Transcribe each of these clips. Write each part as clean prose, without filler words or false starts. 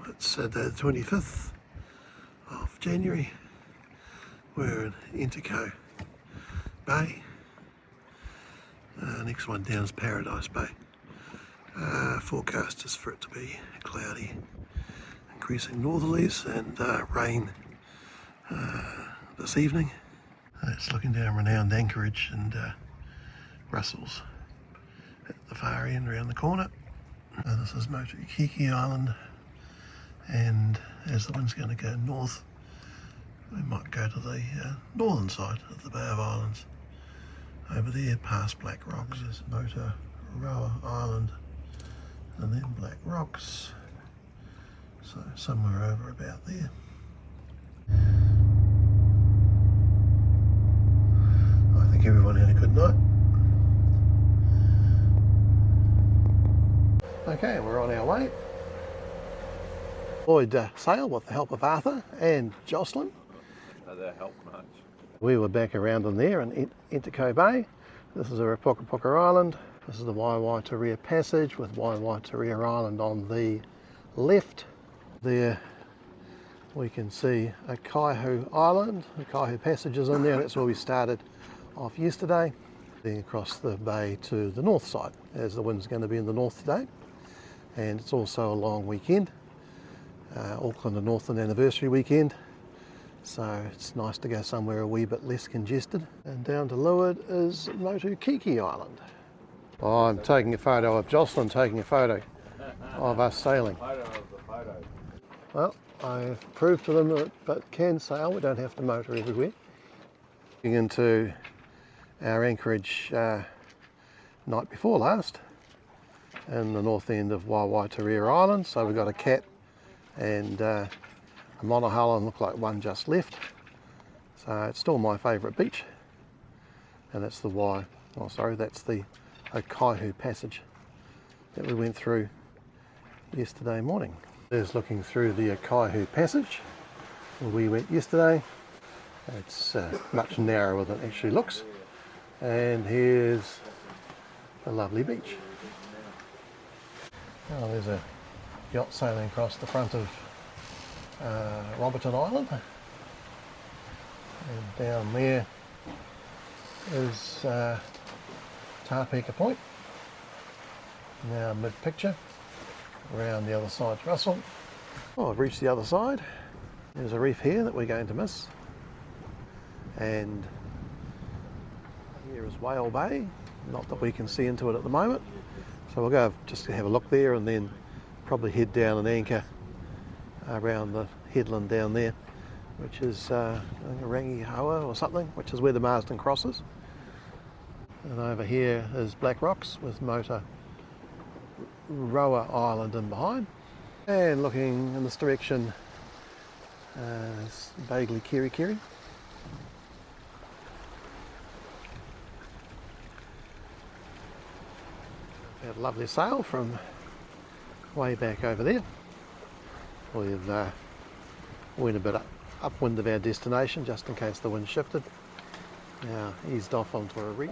It's Saturday the 25th of January. We're in Entico Bay. Next one down is Paradise Bay. Forecast is for it to be cloudy, increasing northerlies, and rain this evening. It's looking down renowned Anchorage and Brussels at the far end around the corner. This is Urupukapuka Island, and as the wind's going to go north, we might go to the northern side of the Bay of Islands. Over there, past Black Rocks, is Wairoa Island, and then Black Rocks. So somewhere over about there. I think everyone had a good night. Okay, we're on our way. Lloyd sailed with the help of Arthur and Jocelyn. No, that helped much. We were back around in there in Entico Bay. This is Urupukapuka Island. This is the Wairoa Passage with Wairoa Island on the left. There we can see a Rangihoua Island. The Rangihoua Passage is in there, and that's where we started off yesterday. Then across the bay to the north side, as the wind's going to be in the north today. And it's also a long weekend, Auckland and Northern Anniversary weekend. So it's nice to go somewhere a wee bit less congested. And down to leeward is Urupukapuka Island. Oh, I'm taking a photo of Jocelyn taking a photo of us sailing. Well, I've proved to them that it can sail, we don't have to motor everywhere. Looking into our anchorage night before last in the north end of Wairoa Island. So we've got a cat and a monohull, and look like one just left. So it's still my favourite beach, and that's the that's the Rangihoua Passage that we went through yesterday morning. There's looking through the Rangihoua Passage where we went yesterday. It's much narrower than it actually looks, and here's the lovely beach. Oh, there's a yacht sailing across the front of Roberton Island, and down there is Tapeka Point, now mid-picture, around the other side's Russell. Oh, I've reached the other side. There's a reef here that we're going to miss, and here is Wairoa Bay, not that we can see into it at the moment, so we'll go just have a look there and then probably head down and anchor around the headland down there, which is Rangihoua or something, which is where the Marsden Cross is. And over here is Black Rocks with Wairoa Island in behind. And looking in this direction is vaguely Kiri. We had a lovely sail from way back over there. We've went a bit upwind of our destination just in case the wind shifted. Now eased off onto a reach.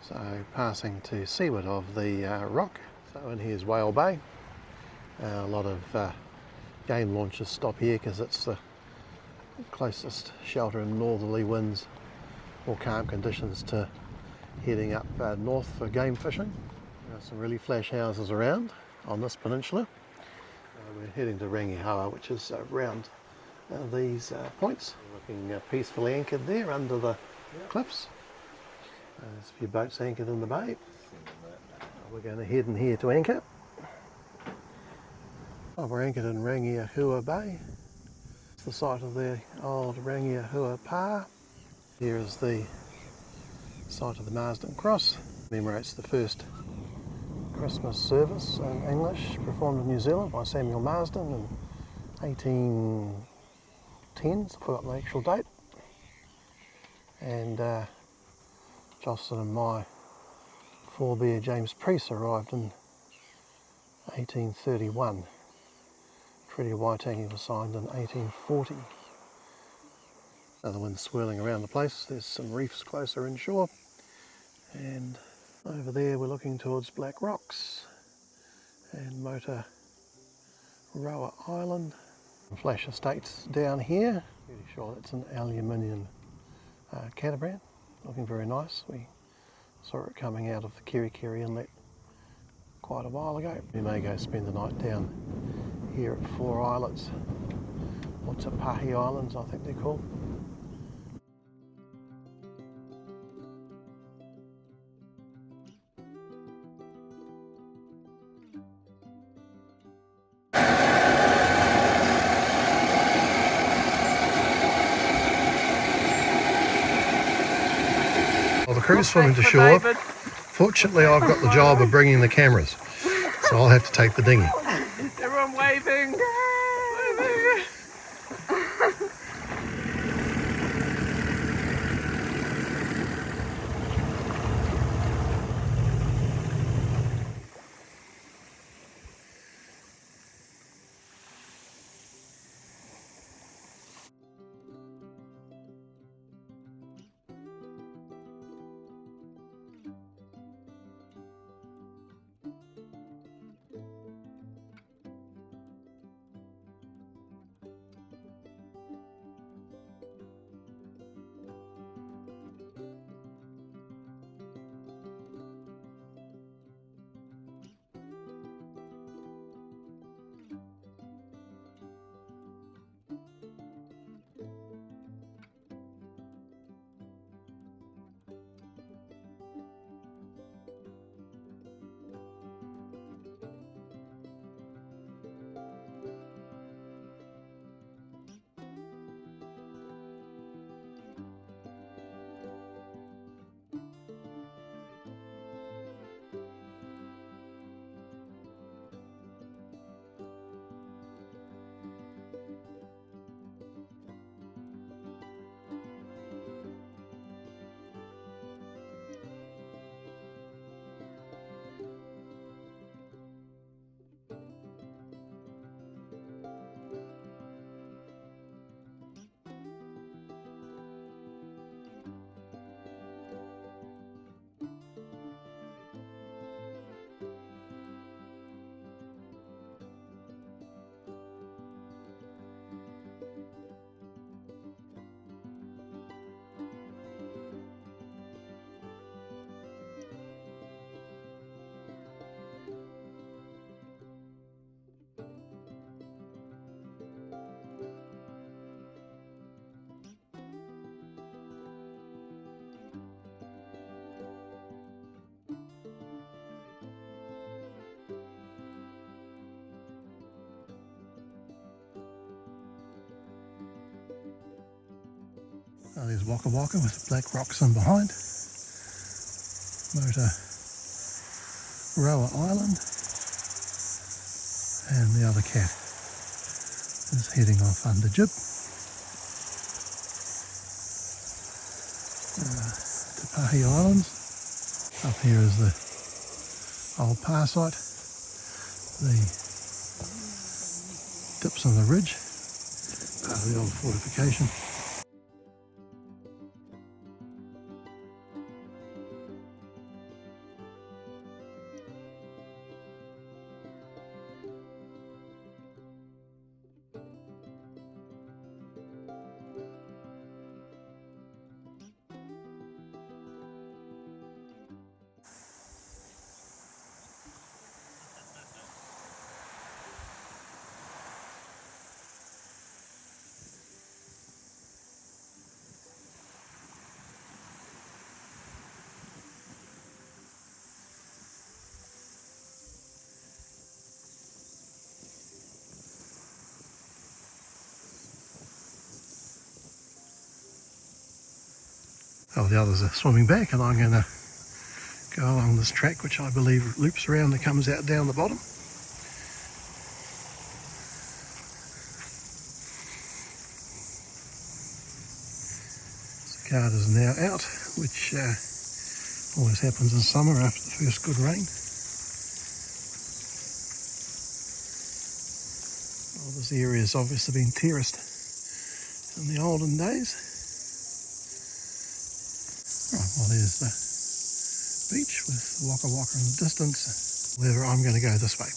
So passing to seaward of the rock. So in here's Wairoa Bay. A lot of game launches stop here because it's the closest shelter in northerly winds or calm conditions to heading up north for game fishing. There are some really flash houses around on this peninsula. We're heading to Rangihoua, which is around these points. Looking peacefully anchored there under the cliffs. There's a few boats anchored in the bay. We're going to head in here to anchor. Oh, we're anchored in Rangihoua Bay. It's the site of the old Rangihoua Pa. Here is the site of the Marsden Cross. Commemorates the first Christmas service in English performed in New Zealand by Samuel Marsden in 1810s. I forgot the actual date. And Jocelyn and my forebear James Preece arrived in 1831 Treaty of Waitangi was signed in 1840. Other winds swirling around the place. There's some reefs closer inshore, and over there we're looking towards Black Rocks and Motoroa Island. Flash Estates down here. Pretty sure that's an aluminium catamaran. Looking very nice. We saw it coming out of the Kirikiri Inlet quite a while ago. We may go spend the night down here at Four Islets. What's it, Pahi Islands I think they're called. Well, the crew's swimming to shore. Fortunately, I've got the job of bringing the cameras, so I'll have to take the dinghy. Everyone waving! Waving! Oh, there's WAKAWAKA with Black Rocks in behind. Motoroa Island. And the other cat is heading off under jib. To Pahi Islands. Up here is the old power site. The dips on the ridge. Part of the old fortification. Oh, the others are swimming back, and I'm going to go along this track, which I believe loops around and comes out down the bottom. Cicadas are now out, which always happens in summer after the first good rain. Oh, the This area has obviously been terraced in the olden days. Right, well there's the beach with WAKAWAKA in the distance. However, I'm going to go this way.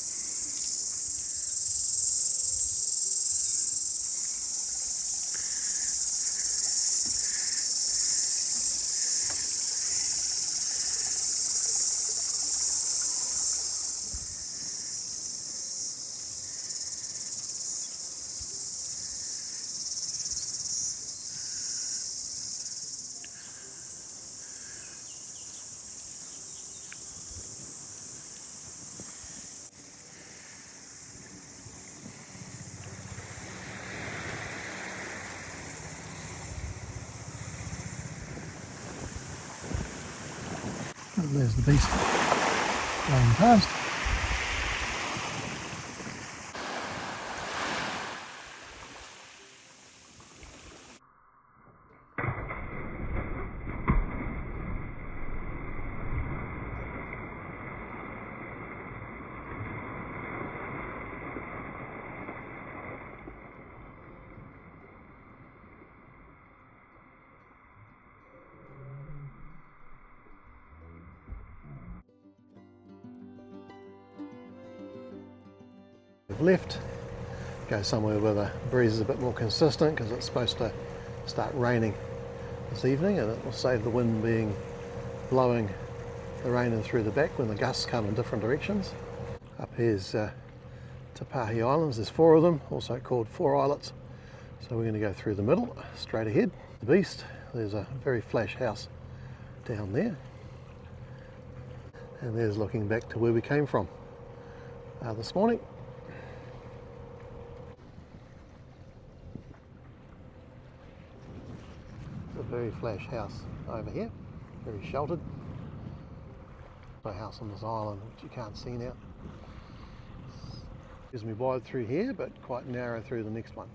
And there's the beast going past. We've left, go somewhere where the breeze is a bit more consistent because it's supposed to start raining this evening, and it will save the wind being blowing the rain in through the back when the gusts come in different directions. Up here's Tapahi Islands, there's 4 of them, also called 4 islets. So we're going to go through the middle, straight ahead. The beast, there's a very flash house down there. And there's looking back to where we came from this morning. A very flash house over here, very sheltered. A house on this island which you can't see now. Gives me wide through here, but quite narrow through the next one.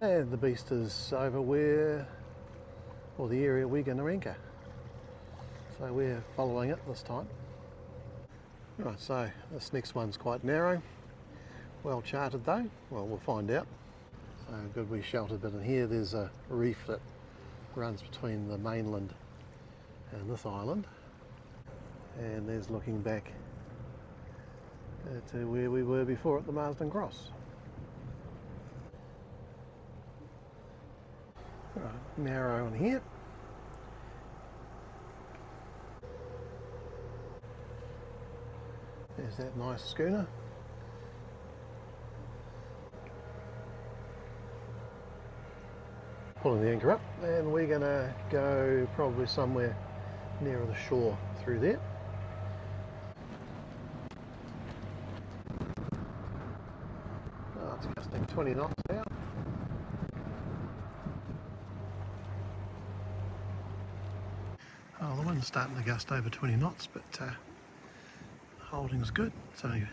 And the beast is over where, or the area we're going to anchor. So we're following it this time. Right, so this next one's quite narrow, well charted though. Well, we'll find out. So good we sheltered, but in here there's a reef that runs between the mainland and this island, and there's looking back to where we were before at the Marsden Cross. Right, narrow in here. There's that nice schooner. Pulling the anchor up, and we're going to go probably somewhere nearer the shore through there. Oh, it's gusting 20 knots now. Oh, the wind's starting to gust over 20 knots, but holding's good. It's only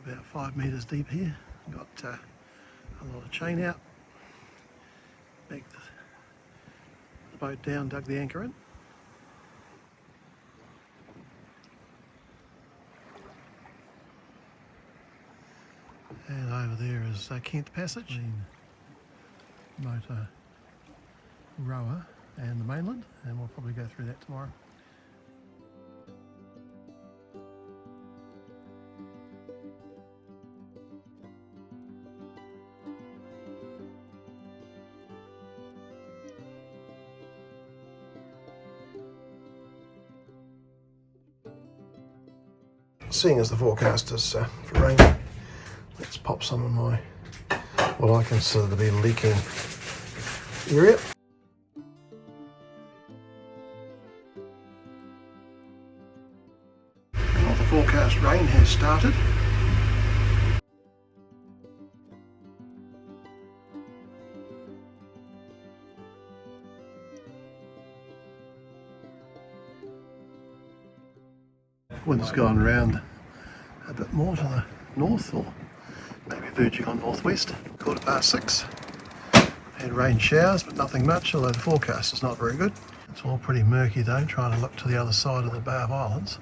about 5 metres deep here. Got a lot of chain out. Backed the boat down, dug the anchor in. And over there is Kent Passage, motor rower and the mainland, and we'll probably go through that tomorrow. Seeing as the forecast is for rain, let's pop some of my, what I consider to be leaking area. Well, the forecast rain has started. Wind's gone round a bit more to the north, or maybe verging on northwest. 6:15. Had rain showers, but nothing much, although the forecast is not very good. It's all pretty murky though, trying to look to the other side of the Bay of Islands.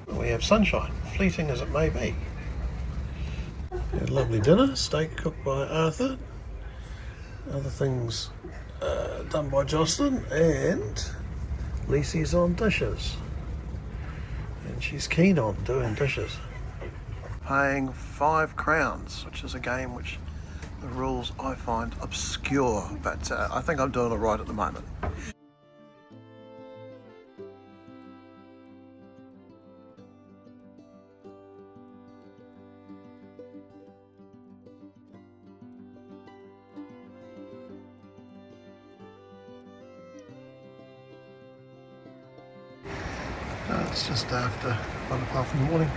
We have sunshine, fleeting as it may be. Had a lovely dinner, steak cooked by Arthur, other things done by Jocelyn, and Lisey's on dishes. And she's keen on doing dishes. Paying 5 crowns, which is a game which the rules I find obscure, but I think I'm doing it right at the moment. It's just after 1 o'clock in the morning,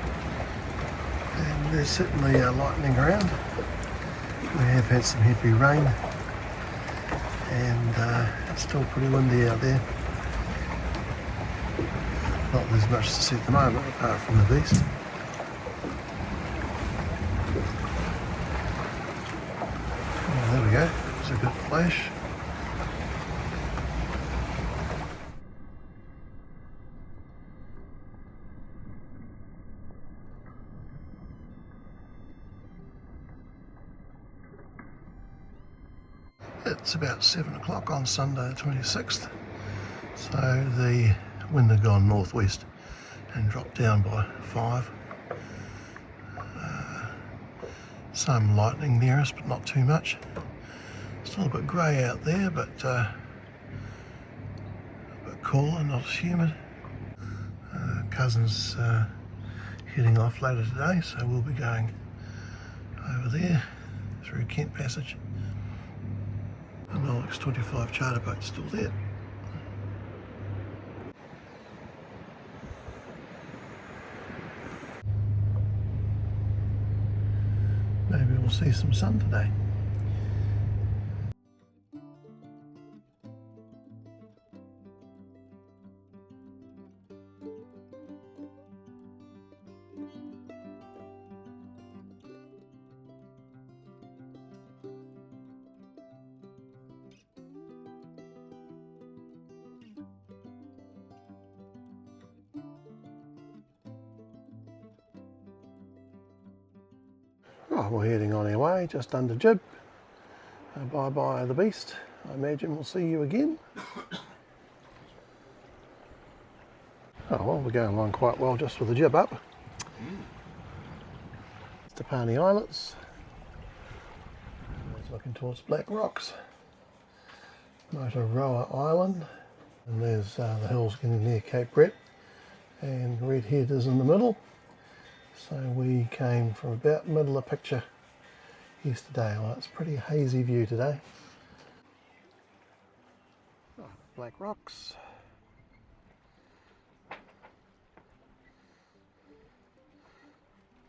and there's certainly lightning around. We have had some heavy rain, and it's still pretty windy out there. Not there's much to see at the moment apart from the beast. Oh, there we go, there's a good flash. It's about 7 o'clock on Sunday the 26th, so the wind had gone northwest and dropped down by 5. Some lightning near us, but not too much. Still a bit grey out there, but a bit cooler, not as humid. Cousin's heading off later today, so we'll be going over there through Kent Passage. And the Alex 25 charter boat's still there. Maybe we'll see some sun today. Oh, we're heading on our way, just under jib. Bye-bye the beast. I imagine we'll see you again. Oh well, we're going along quite well just with the jib up. Stepani Islets. It's looking towards Black Rocks. Wairoa Island. And there's the hills getting near Cape Brett. And Red Head is in the middle. So we came from about middle of picture yesterday. Well, it's a pretty hazy view today. Oh, Black Rocks.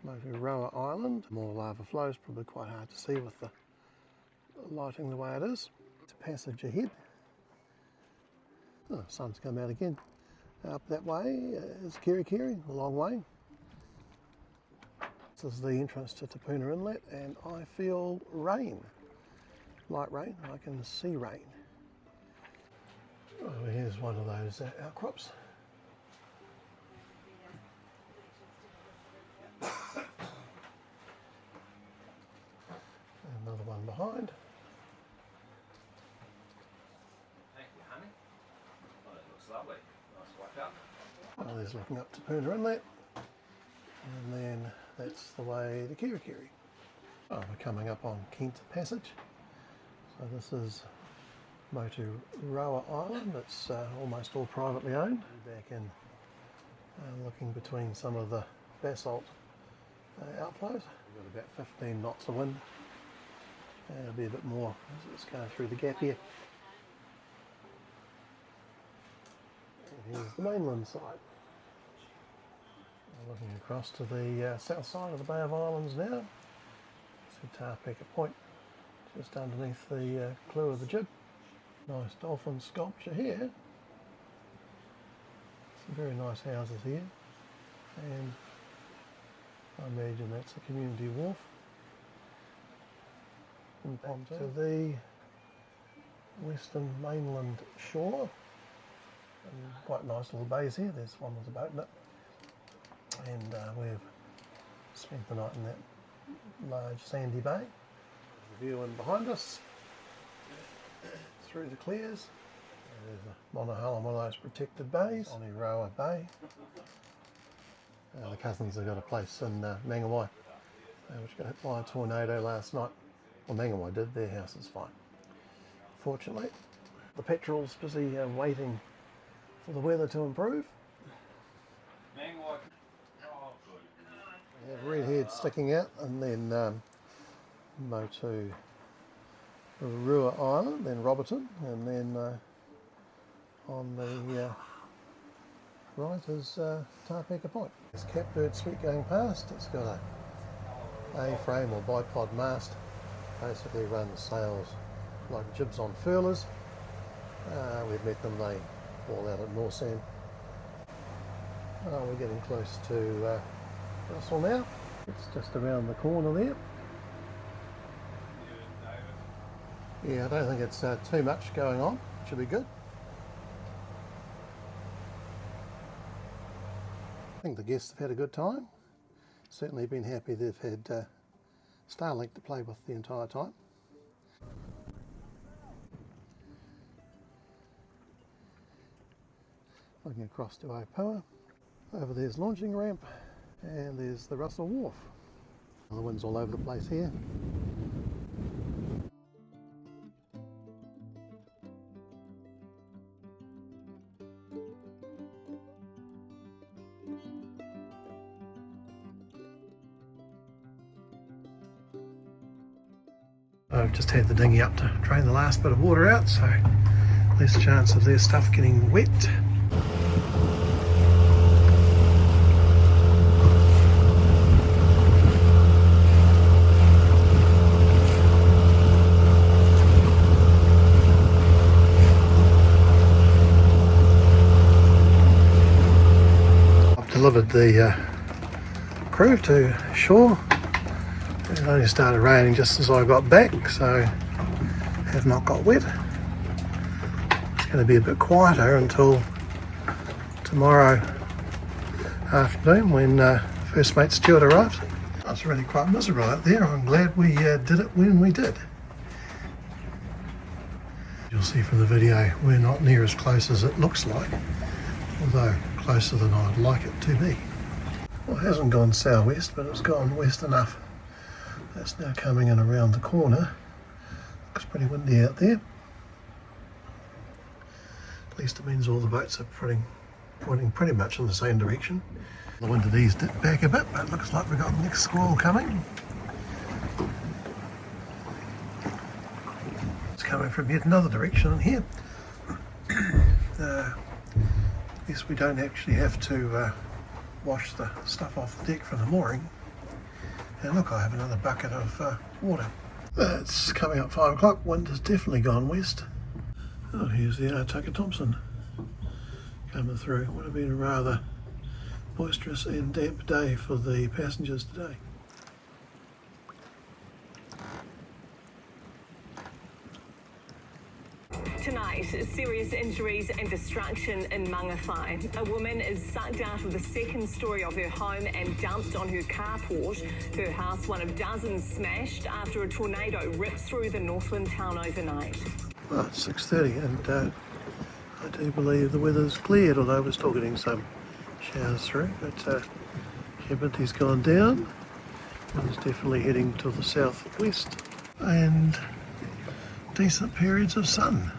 Wairoa Island. More lava flows, probably quite hard to see with the lighting the way it is. It's a passage ahead. Oh, sun's come out again. Up that way is Kirikiri, a long way. This is the entrance to Tapuna Inlet, and I feel rain. Light rain, I can see rain. Oh, here's one of those outcrops. Another one behind. Thank you, honey. Oh, it looks lovely. Nice wipe up. Oh, there's looking up Tapuna Inlet. And then that's the way to Kirikiri. Oh, we're coming up on Kent Passage. So this is Wairoa Island. It's almost all privately owned. Back in looking between some of the basalt outflows. We've got about 15 knots of wind. It'll be a bit more as it's going through the gap here. And here's the mainland side. Looking across to the south side of the Bay of Islands now. See Tarpeka Point, just underneath the clew of the jib. Nice dolphin sculpture here. Some very nice houses here. And I imagine that's a community wharf. And onto the western mainland shore. And quite nice little bays here. There's one with a boat in it. And we've spent the night in that large sandy bay. The view in behind us through the clears. There's a monohull on one of those protected bays on In Wairoa Bay. The cousins have got a place in Rangihoua, which got hit by a tornado last night. Well, Rangihoua did, their house is fine. Fortunately, the petrel's busy waiting for the weather to improve. We have redhead sticking out, and then go to Urupukapuka Island, then Robertson, and then on the right is Typo Point. There's Catbird Suite going past. It's got a A-frame or bipod mast. Basically runs sails like jibs on furlers. We've met them, they haul out at Northsand. We're getting close to Russell now. It's just around the corner there. Yeah, I don't think it's too much going on. Should be good. I think the guests have had a good time. Certainly been happy they've had Starlink to play with the entire time. Looking across to Opua. Over there's launching ramp, and there's the Russell Wharf. The wind's all over the place here. I've just had the dinghy up to drain the last bit of water out, so less chance of their stuff getting wet. I've delivered the crew to shore. It only started raining just as I got back, so have not got wet. It's going to be a bit quieter until tomorrow afternoon when First Mate Stewart arrives. It's really quite miserable out there. I'm glad we did it when we did. You'll see from the video we're not near as close as it looks like, although closer than I'd like it to be. Well, it hasn't gone southwest, but it's gone west enough. That's now coming in around the corner. Looks pretty windy out there. At least it means all the boats are pointing pretty much in the same direction. The wind had eased it back a bit, but it looks like we've got the next squall coming. It's coming from yet another direction in here. I guess we don't actually have to wash the stuff off the deck from the mooring. And look, I have another bucket of water. It's coming up 5 o'clock. Wind has definitely gone west. Oh, here's the Entico Thompson coming through. It would have been a rather boisterous and damp day for the passengers today. Tonight, serious injuries and destruction in Mangawhai. A woman is sucked out of the second story of her home and dumped on her carport. Her house, one of dozens, smashed after a tornado ripped through the Northland town overnight. Well, it's 6:30 and I do believe the weather's cleared, although we're still getting some showers through. But humidity's gone down. It's definitely heading to the southwest and decent periods of sun.